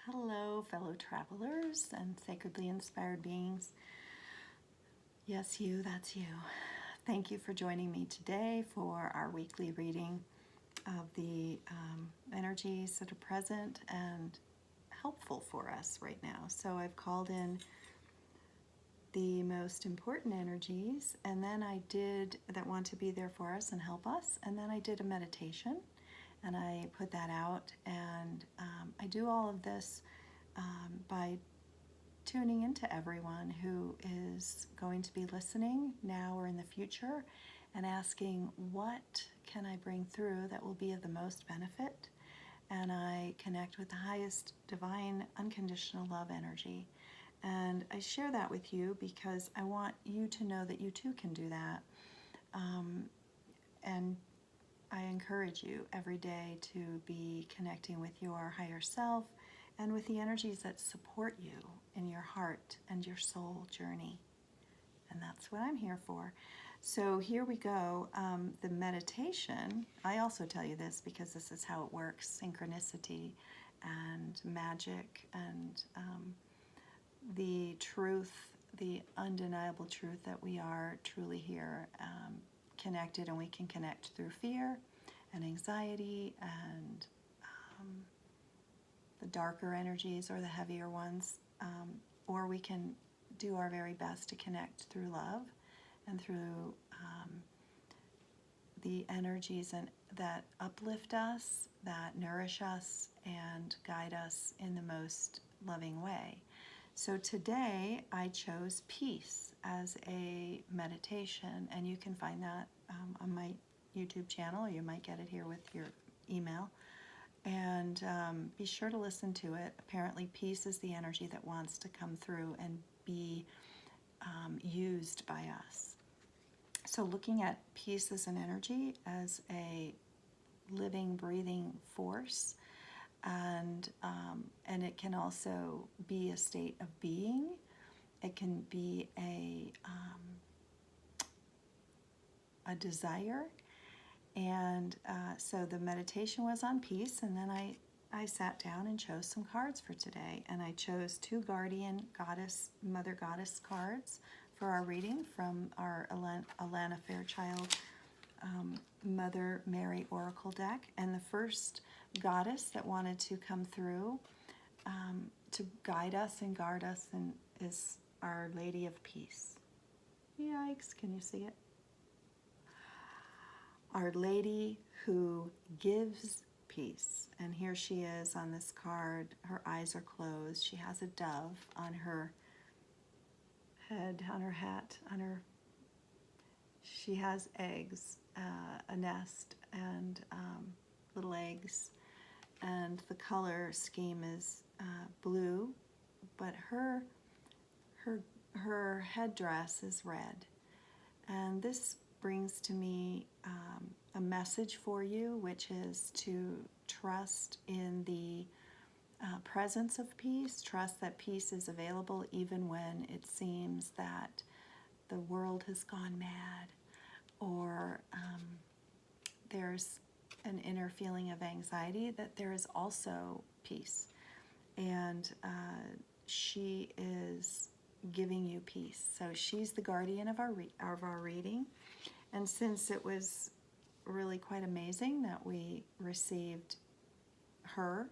Hello, fellow travelers and sacredly inspired beings. Yes, you, that's you. Thank you for joining me today for our weekly reading of the energies that are present and helpful for us right now. So I've called in the most important energies, and then I did that want to be there for us and help us, and then I did a meditation and I put that out, and I do all of this by tuning into everyone who is going to be listening now or in the future and asking, what can I bring through that will be of the most benefit? And I connect with the highest divine unconditional love energy. And I share that with you because I want you to know that you too can do that. And I encourage you every day to be connecting with your higher self and with the energies that support you in your heart and your soul journey. And that's what I'm here for. So here we go. The meditation, I also tell you this because this is how it works, synchronicity and magic and the truth, the undeniable truth that we are truly here connected, and we can connect through fear and anxiety and the darker energies or the heavier ones, or we can do our very best to connect through love and through the energies that uplift us, that nourish us, and guide us in the most loving way. So today I chose peace as a meditation, and you can find that on my YouTube channel, or you might get it here with your email. And be sure to listen to it. Apparently peace is the energy that wants to come through and be used by us. So looking at peace as an energy, as a living, breathing force, and it can also be a state of being. It can be a desire. And so the meditation was on peace, and then I sat down and chose some cards for today. And I chose two Guardian Goddess, Mother Goddess cards for our reading from our Alana Fairchild Mother Mary Oracle deck. And the first goddess that wanted to come through to guide us and guard us is Our Lady of Peace. Yikes, can you see it? Our Lady who gives peace. And here she is on this card. Her eyes are closed. She has a dove on her head, on her hat, she has eggs, a nest, and little eggs. And the color scheme is blue, but her headdress is red. And this brings to me a message for you, which is to trust in the presence of peace, trust that peace is available even when it seems that the world has gone mad, or there's an inner feeling of anxiety, that there is also peace. And she is giving you peace. So she's the guardian of our reading. And since it was really quite amazing that we received her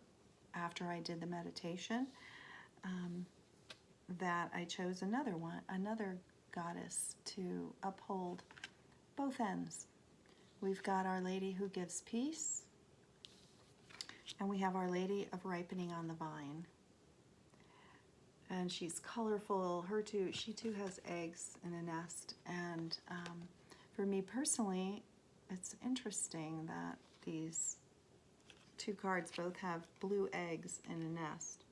after I did the meditation, that I chose another goddess to uphold both ends. We've got Our Lady who gives peace, and we have Our Lady of Ripening on the Vine. And she's colorful. She too has eggs in a nest. And for me personally, it's interesting that these two cards both have blue eggs in a nest.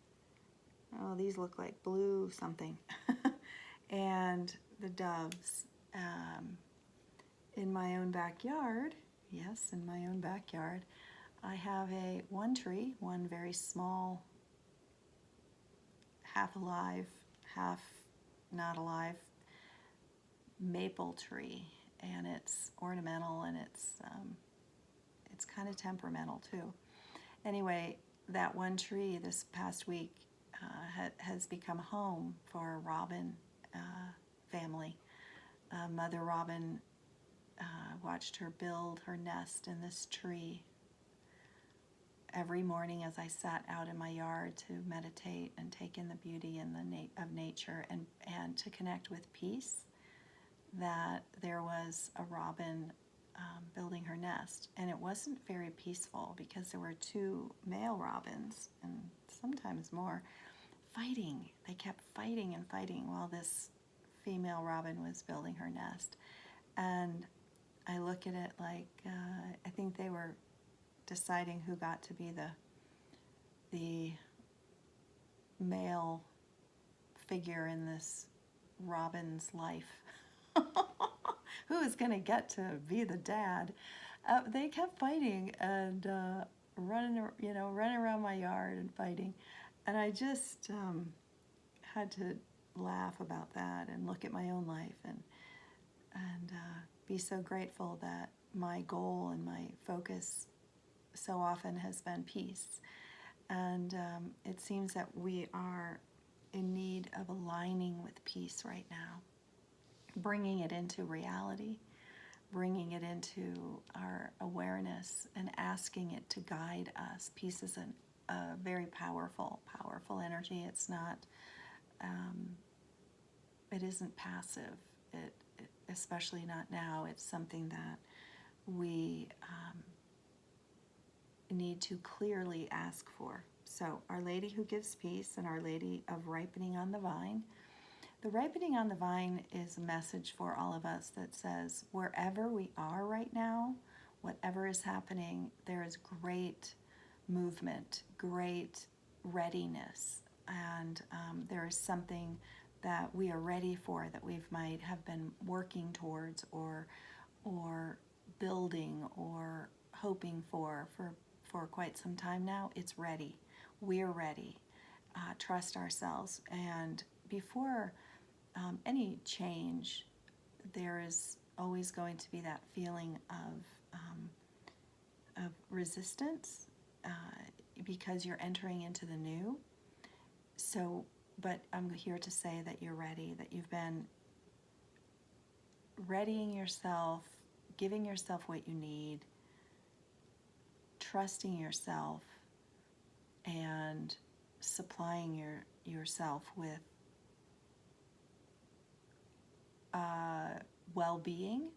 Oh, these look like blue something. And the doves. In my own backyard, yes, in my own backyard, I have one tree, one very small, half alive, half not alive maple tree, and it's ornamental, and it's kind of temperamental too. Anyway, that one tree this past week has become home for a robin family. Mother robin watched her build her nest in this tree every morning as I sat out in my yard to meditate and take in the beauty and of nature, and to connect with peace, that there was a robin building her nest. And it wasn't very peaceful because there were two male robins, and sometimes more, fighting. They kept fighting and fighting while this female robin was building her nest. And I look at it like I think they were deciding who got to be the male figure in this robin's life. Who is going to get to be the dad? They kept fighting and running around my yard and fighting, and I just had to laugh about that and look at my own life and be so grateful that my goal and my focus so often has been peace. And it seems that we are in need of aligning with peace right now, bringing it into reality, bringing it into our awareness and asking it to guide us. Peace is a very powerful energy. It's not, it isn't passive, especially not now. It's something that we need to clearly ask for. So Our Lady who gives peace and Our Lady of Ripening on the Vine. The ripening on the vine is a message for all of us that says wherever we are right now, whatever is happening, there is great movement, great readiness, and there is something that we are ready for, that we might have been working towards or building or hoping for quite some time now. It's ready. We're ready. Trust ourselves. And before any change, there is always going to be that feeling of resistance because you're entering into the new. So, but I'm here to say that you're ready, that you've been readying yourself, giving yourself what you need, trusting yourself, and supplying yourself with well-being,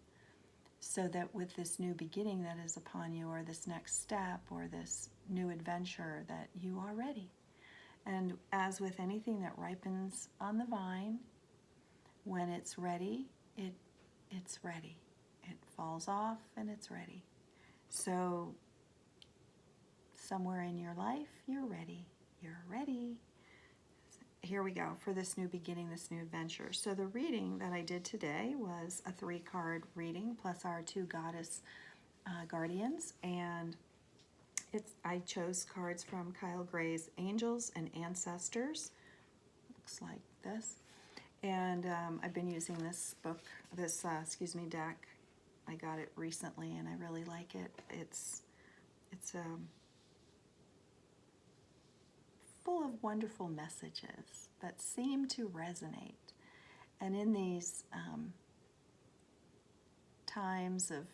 so that with this new beginning that is upon you, or this next step, or this new adventure, that you are ready. And as with anything that ripens on the vine, when it's ready, it's ready. It falls off and it's ready. So somewhere in your life, you're ready. You're ready. Here we go for this new beginning, this new adventure. So the reading that I did today was a 3-card reading plus our 2 goddess guardians, and I chose cards from Kyle Gray's Angels and Ancestors. Looks like this. And I've been using this book, deck. I got it recently and I really like it. It's full of wonderful messages that seem to resonate. And in these times of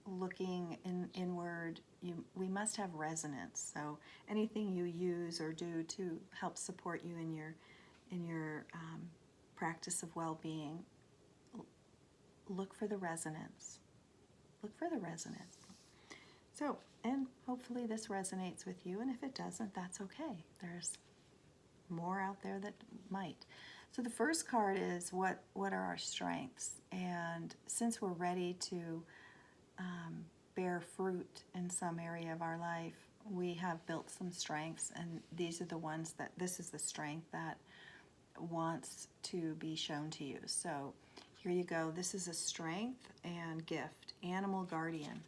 looking inward, we must have resonance. So anything you use or do to help support you in your practice of well-being, look for the resonance. Look for the resonance. So, and hopefully this resonates with you, and if it doesn't, that's okay. There's more out there that might. So the first card is what are our strengths? And since we're ready to bear fruit in some area of our life, we have built some strengths, and these are the ones this is the strength that wants to be shown to you. So here you go. This is a strength and gift. Animal guardian.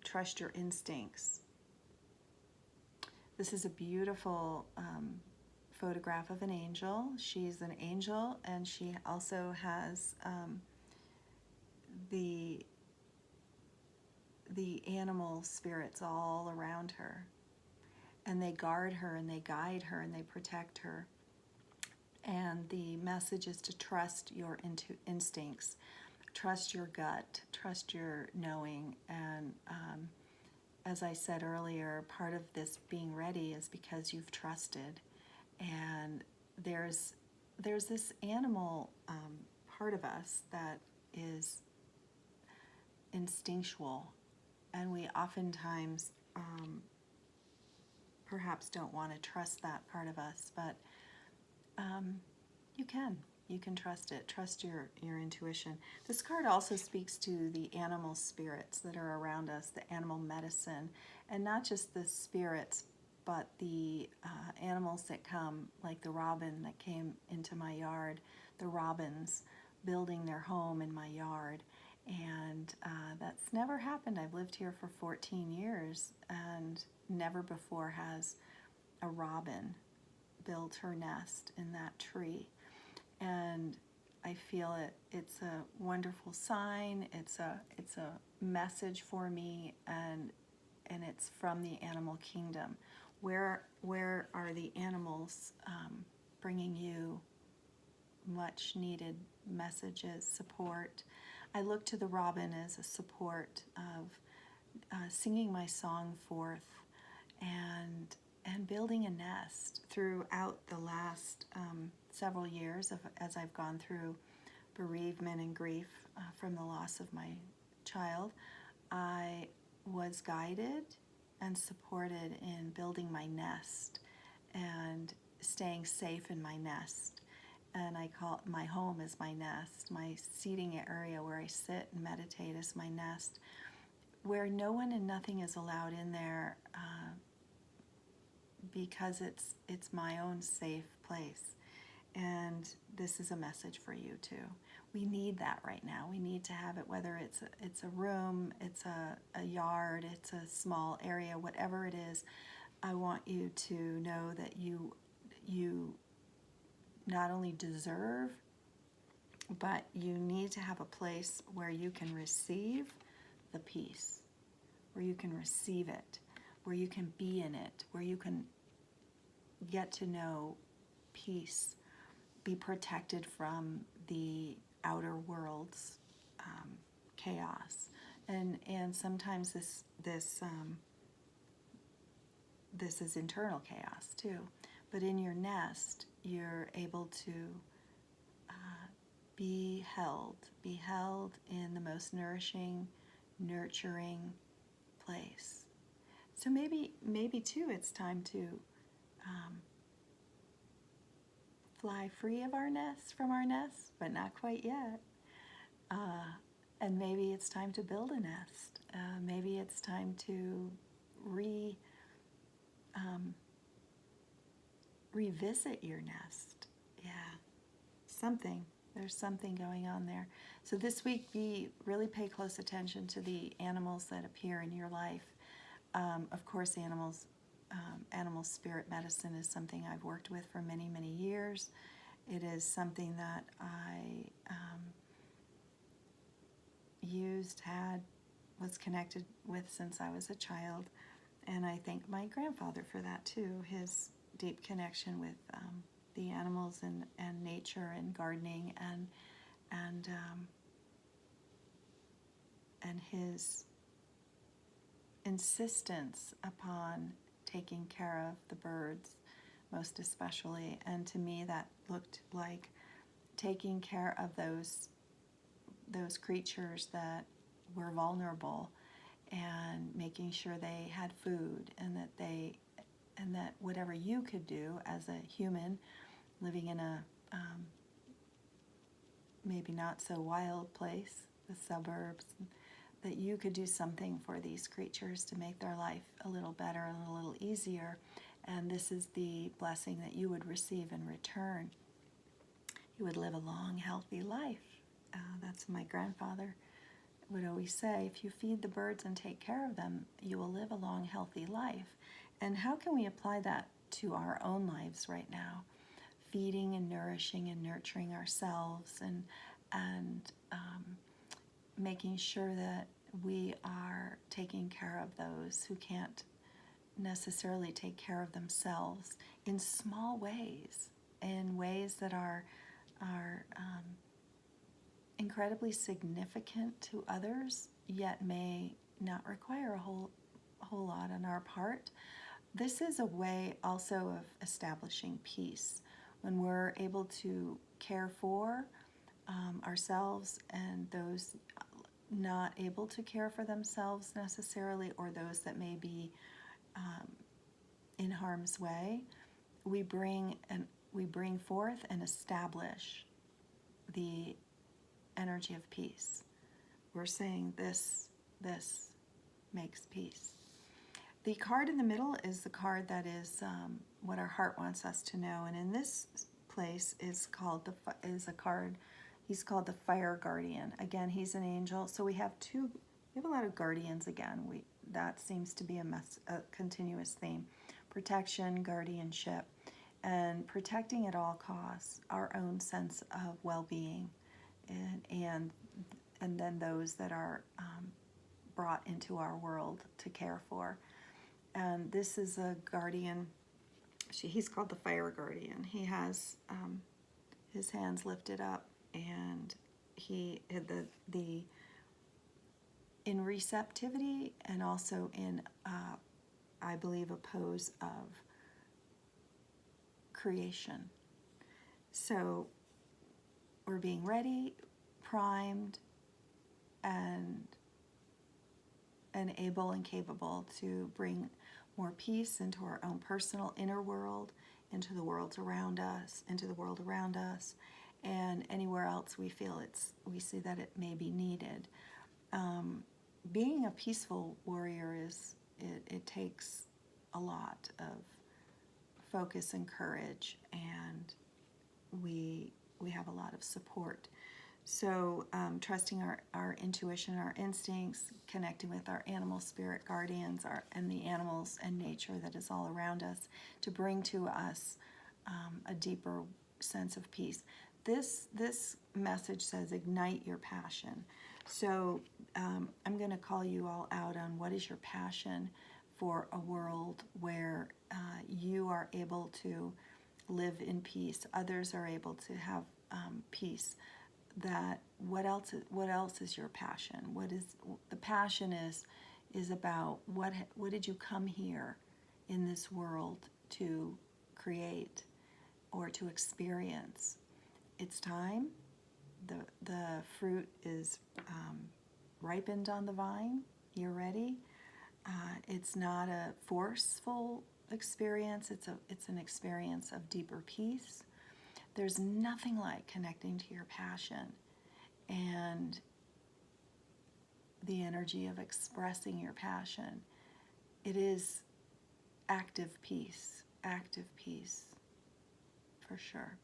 Trust your instincts. This is a beautiful photograph of an angel. She's an angel, and she also has the the animal spirits all around her, and they guard her and they guide her and they protect her. And the message is to trust your instincts, trust your gut, trust your knowing. And as I said earlier, part of this being ready is because you've trusted. And there's this animal part of us that is instinctual, and we oftentimes perhaps don't want to trust that part of us, but you can trust it. Trust your intuition. This card also speaks to the animal spirits that are around us, the animal medicine, and not just the spirits, but the animals that come, like the robin that came into my yard, the robins building their home in my yard. And that's never happened. I've lived here for 14 years, and never before has a robin built her nest in that tree. And I feel it's a wonderful sign. It's a message for me, and it's from the animal kingdom. Where are the animals bringing you much needed messages, support? I look to the robin as a support of singing my song forth and building a nest throughout the last several years as I've gone through bereavement and grief from the loss of my child. I was guided and supported in building my nest and staying safe in my nest. And I call my home is my nest. My seating area where I sit and meditate is my nest, where no one and nothing is allowed in there because it's my own safe place. And this is a message for you too. We need that right now. We need to have it, whether it's a room, it's a yard, it's a small area, whatever it is. I want you to know that you not only deserve, but you need to have a place where you can receive the peace, where you can receive it, where you can be in it, where you can get to know peace, be protected from the outer world's chaos. And sometimes this is internal chaos too. But in your nest, you're able to be held in the most nourishing, nurturing place. So maybe too, it's time to fly free of our nest, from our nest, but not quite yet. And maybe it's time to build a nest. Maybe it's time to revisit your nest. Yeah, there's something going on there. So this week, really pay close attention to the animals that appear in your life. Of course, animal spirit medicine is something I've worked with for many, many years. It is something that I was connected with since I was a child. And I thank my grandfather for that too, his deep connection with the animals and nature and gardening and his insistence upon taking care of the birds, most especially. And to me, that looked like taking care of those creatures that were vulnerable and making sure they had food, and that whatever you could do as a human living in a maybe not so wild place, the suburbs, that you could do something for these creatures to make their life a little better and a little easier. And this is the blessing that you would receive in return. You would live a long, healthy life. That's my grandfather would always say, if you feed the birds and take care of them, you will live a long, healthy life. And how can we apply that to our own lives right now? Feeding and nourishing and nurturing ourselves, and making sure we are taking care of those who can't necessarily take care of themselves in small ways, in ways that are incredibly significant to others, yet may not require a whole lot on our part. This is a way also of establishing peace when we're able to care for ourselves and those not able to care for themselves necessarily, or those that may be in harm's way. We bring forth and establish the energy of peace. We're saying this makes peace. The card in the middle is the card that is what our heart wants us to know, and in this place is called a card. He's called the Fire Guardian. Again, he's an angel. So we have a lot of guardians again. That seems to be a continuous theme: protection, guardianship, and protecting at all costs our own sense of well-being, and then those that are brought into our world to care for. And this is a guardian. He's called the Fire Guardian. He has his hands lifted up, and he the in receptivity, and also in I believe a pose of creation. So we're being ready, primed, and able and capable to bring more peace into our own personal inner world, into the world around us, and anywhere else we see that it may be needed. Being a peaceful warrior it takes a lot of focus and courage, and we have a lot of support. So trusting our intuition, our instincts, connecting with our animal spirit guardians, and the animals and nature that is all around us to bring to us a deeper sense of peace. This message says, ignite your passion. So I'm going to call you all out on what is your passion for a world where you are able to live in peace, others are able to have peace. That what else is your passion? What is the passion is about? What did you come here in this world to create or to experience? It's time. The fruit is ripened on the vine. You're ready. It's not a forceful experience. It's an experience of deeper peace. There's nothing like connecting to your passion and the energy of expressing your passion. It is active peace for sure.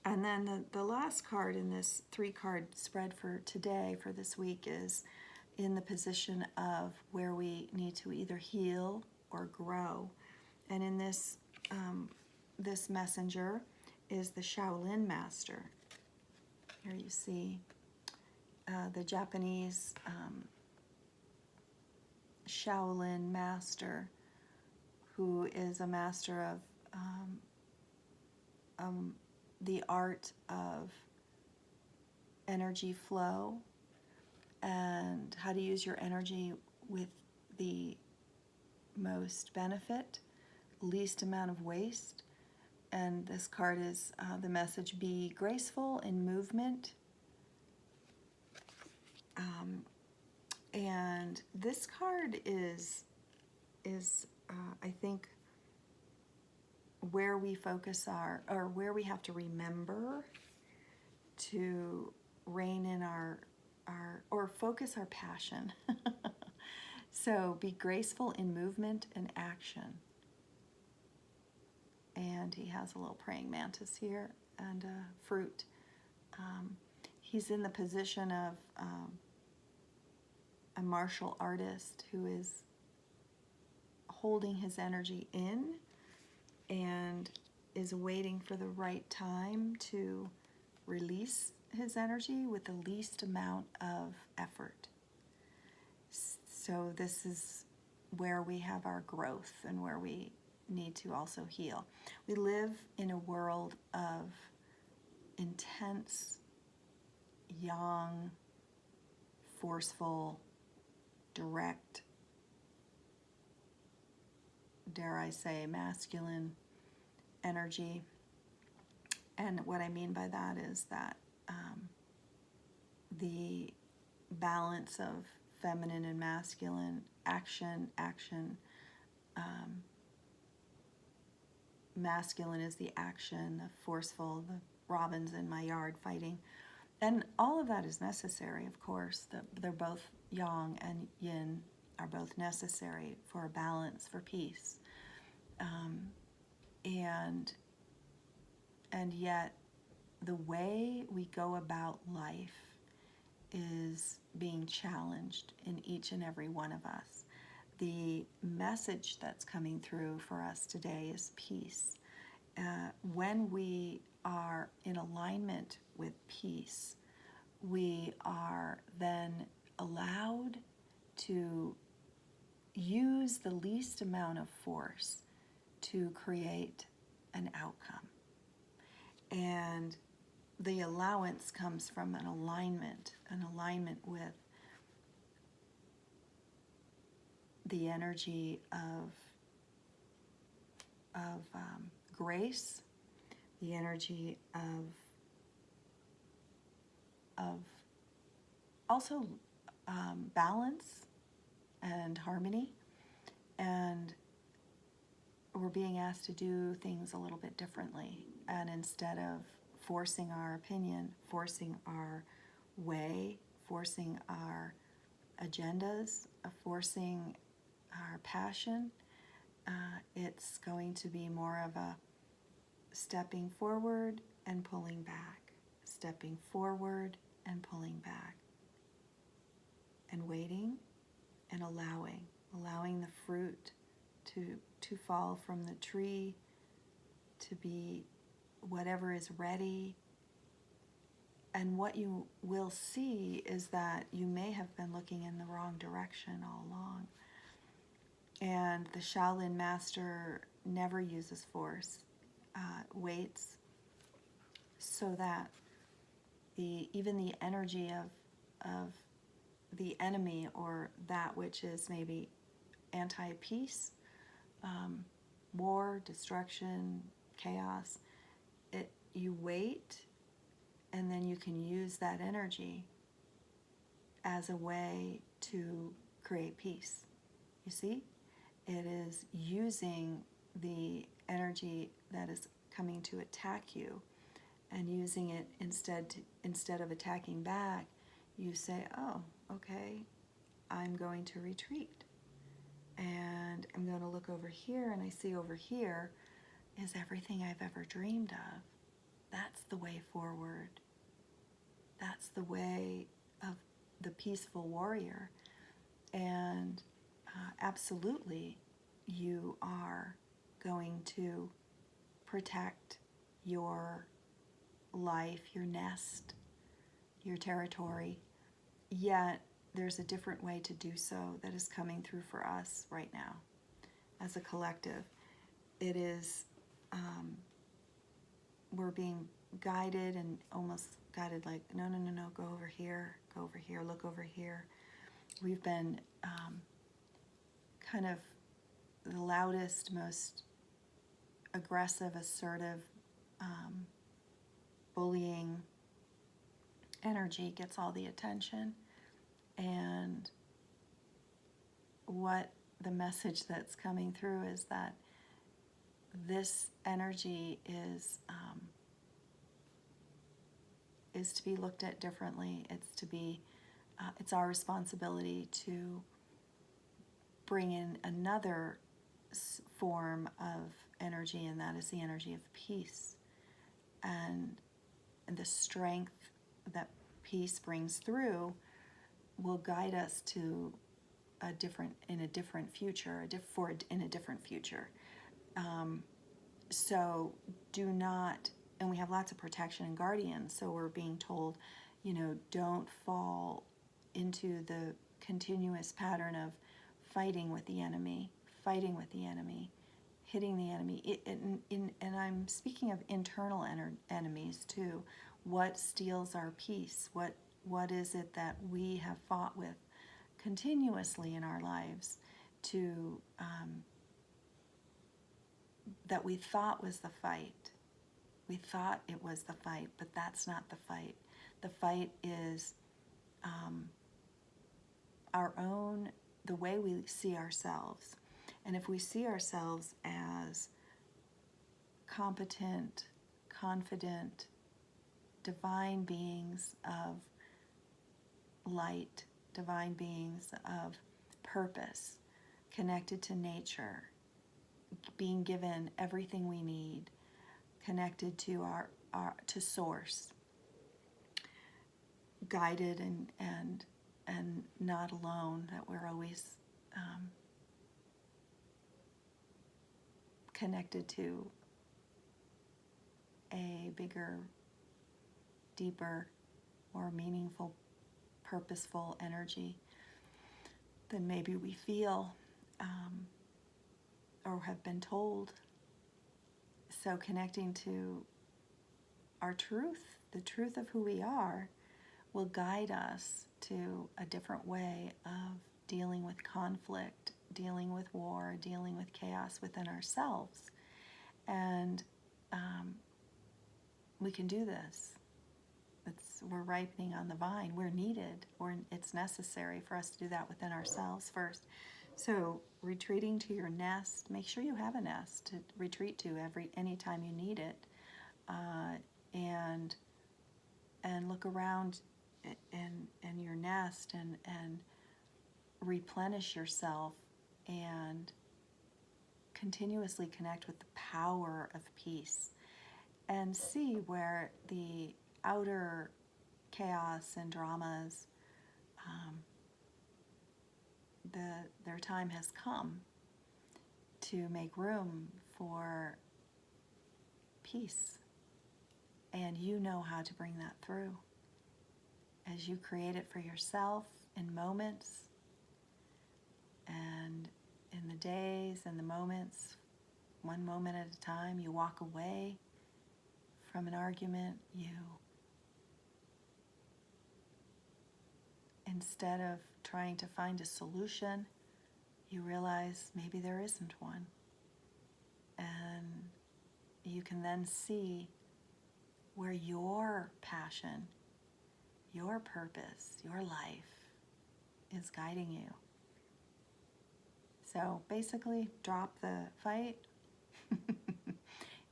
And then the last card in this 3-card spread for today, for this week, is in the position of where we need to either heal or grow. And in this messenger is the Shaolin Master. Here you see the Japanese Shaolin Master, who is a master of the art of energy flow and how to use your energy with the most benefit, least amount of waste. And this card is the message: be graceful in movement. And this card is I think where we focus or where we have to remember to rein in or focus our passion. So be graceful in movement and action. And he has a little praying mantis here and a fruit. He's in the position of a martial artist who is holding his energy in and is waiting for the right time to release his energy with the least amount of effort. So this is where we have our growth and where we need to also heal. We live in a world of intense, young, forceful, direct, dare I say, masculine energy. And what I mean by that is that the balance of feminine and masculine action. Masculine is the action, the forceful, the robins in my yard fighting. And all of that is necessary, of course. They're both yang and yin are both necessary for a balance, for peace. And yet the way we go about life is being challenged in each and every one of us. The message that's coming through for us today is peace. When we are in alignment with peace, we are then allowed to use the least amount of force to create an outcome. And the allowance comes from an alignment with the energy of grace, the energy of also balance and harmony, and we're being asked to do things a little bit differently. And instead of forcing our opinion, forcing our way, forcing our agendas, forcing our passion, it's going to be more of a stepping forward and pulling back, stepping forward and pulling back, and waiting and allowing the fruit to fall from the tree, to be whatever is ready. And what you will see is that you may have been looking in the wrong direction all along. And the Shaolin master never uses force, waits, so that even the energy of the enemy, or that which is maybe anti-peace, war, destruction, chaos, you wait, and then you can use that energy as a way to create peace. You see? It is using the energy that is coming to attack you, and using it instead of attacking back, you say, oh, okay, I'm going to retreat. And I'm going to look over here, and I see over here is everything I've ever dreamed of. That's the way forward. That's the way of the peaceful warrior. And absolutely, you are going to protect your life, your nest, your territory. Yet there's a different way to do so that is coming through for us right now as a collective. It is, we're being guided, and almost guided like, no, go over here, look over here. We've been kind of the loudest, most aggressive, assertive, bullying energy gets all the attention. And what the message that's coming through is that this energy is to be looked at differently. It's our responsibility to bring in another form of energy, and that is the energy of peace, and the strength that peace brings through will guide us to in a different future. So do not, and we have lots of protection and guardians, so we're being told, don't fall into the continuous pattern of fighting with the enemy, hitting the enemy. And I'm speaking of internal enemies too. What steals our peace? What is it that we have fought with continuously in our lives to that we thought was the fight? We thought it was the fight, but that's not the fight. The fight is our own, the way we see ourselves. And if we see ourselves as competent, confident, divine beings of light, divine beings of purpose, connected to nature, being given everything we need, connected to our to source, guided and not alone, that we're always connected to a bigger, deeper, more meaningful, purposeful energy than maybe we feel or have been told. So connecting to our truth, the truth of who we are, will guide us to a different way of dealing with conflict, dealing with war, dealing with chaos within ourselves. And we can do this. We're ripening on the vine. We're needed. It's necessary for us to do that within ourselves first. So retreating to your nest, make sure you have a nest to retreat to anytime you need it, and look around in your nest and replenish yourself and continuously connect with the power of peace, and see where the outer chaos and dramas, their time has come to make room for peace. And you know how to bring that through as you create it for yourself in moments and in the days and the moments, one moment at a time. You walk away from an argument. Instead of trying to find a solution, you realize maybe there isn't one. And you can then see where your passion, your purpose, your life is guiding you. So basically, drop the fight,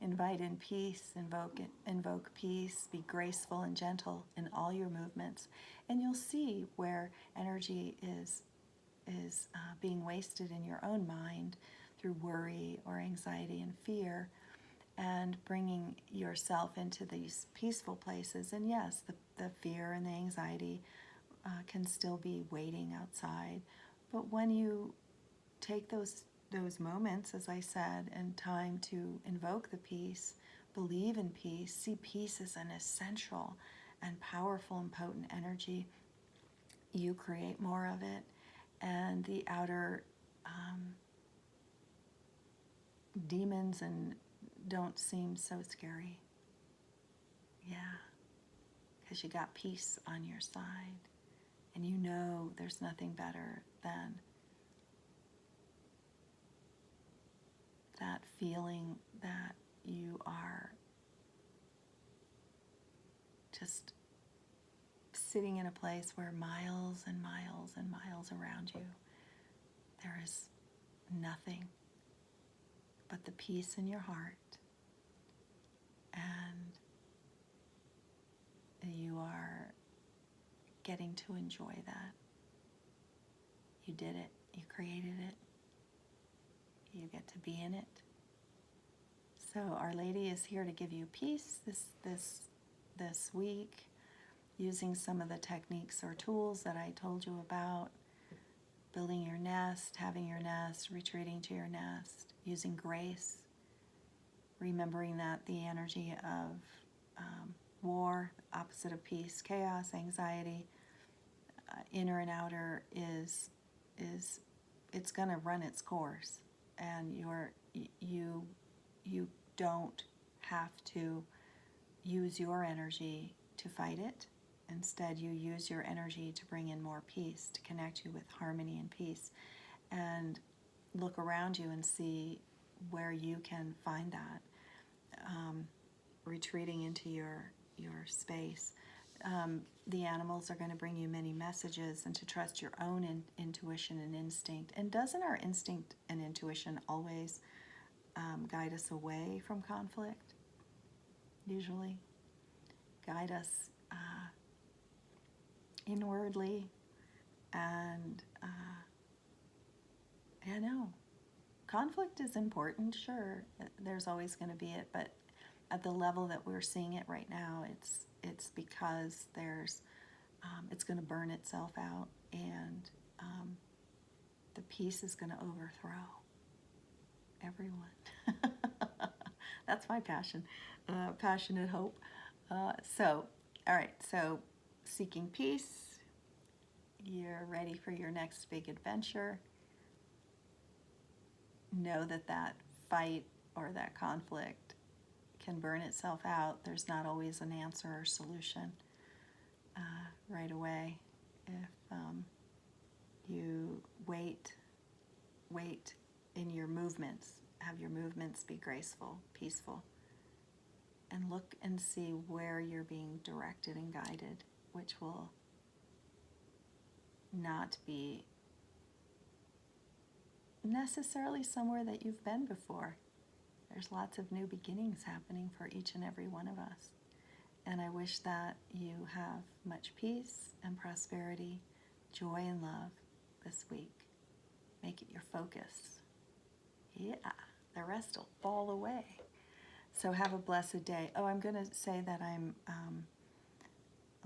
invite in peace, invoke peace, be graceful and gentle in all your movements, and you'll see where energy is being wasted in your own mind through worry or anxiety and fear, and bringing yourself into these peaceful places. And yes, the fear and the anxiety can still be waiting outside, but when you take those moments, as I said, and time to invoke the peace, believe in peace, see peace as an essential and powerful and potent energy, you create more of it, and the outer demons and don't seem so scary. Yeah, because you got peace on your side, and you know there's nothing better than that feeling that you are just sitting in a place where miles and miles and miles around you, there is nothing but the peace in your heart, and you are getting to enjoy that. You did it. You created it. You get to be in it. So Our Lady is here to give you peace this week, using some of the techniques or tools that I told you about. Building your nest, having your nest, retreating to your nest, using grace, remembering that the energy of war, opposite of peace, chaos, anxiety, inner and outer is it's going to run its course, and you don't have to use your energy to fight it. Instead, you use your energy to bring in more peace, to connect you with harmony and peace, and look around you and see where you can find that. Retreating into your space. The animals are going to bring you many messages, and to trust your own intuition and instinct. And doesn't our instinct and intuition always guide us away from conflict? Usually guide us inwardly, and I know conflict is important, sure. There's always going to be it, but at the level that we're seeing it right now, it's because it's going to burn itself out, and the peace is going to overthrow everyone. That's my passion, passion and hope. So, all right, so seeking peace, you're ready for your next big adventure. Know that fight or that conflict can burn itself out. There's not always an answer or solution right away. If you wait in your movements, have your movements be graceful, peaceful, and look and see where you're being directed and guided, which will not be necessarily somewhere that you've been before. There's lots of new beginnings happening for each and every one of us. And I wish that you have much peace and prosperity, joy and love this week. Make it your focus. Yeah, the rest will fall away. So have a blessed day. Oh, I'm going to say that I'm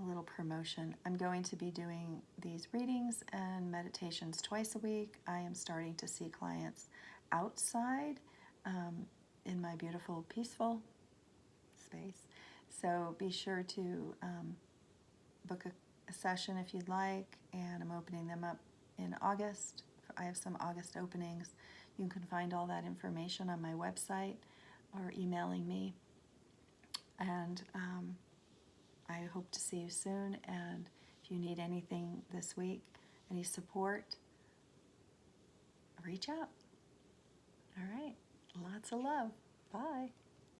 a little promotion. I'm going to be doing these readings and meditations twice a week. I am starting to see clients outside in my beautiful, peaceful space. So be sure to book a session if you'd like, and I'm opening them up in August. I have some August openings. You can find all that information on my website or emailing me. And I hope to see you soon. And if you need anything this week, any support, reach out. All right. Lots of love. Bye.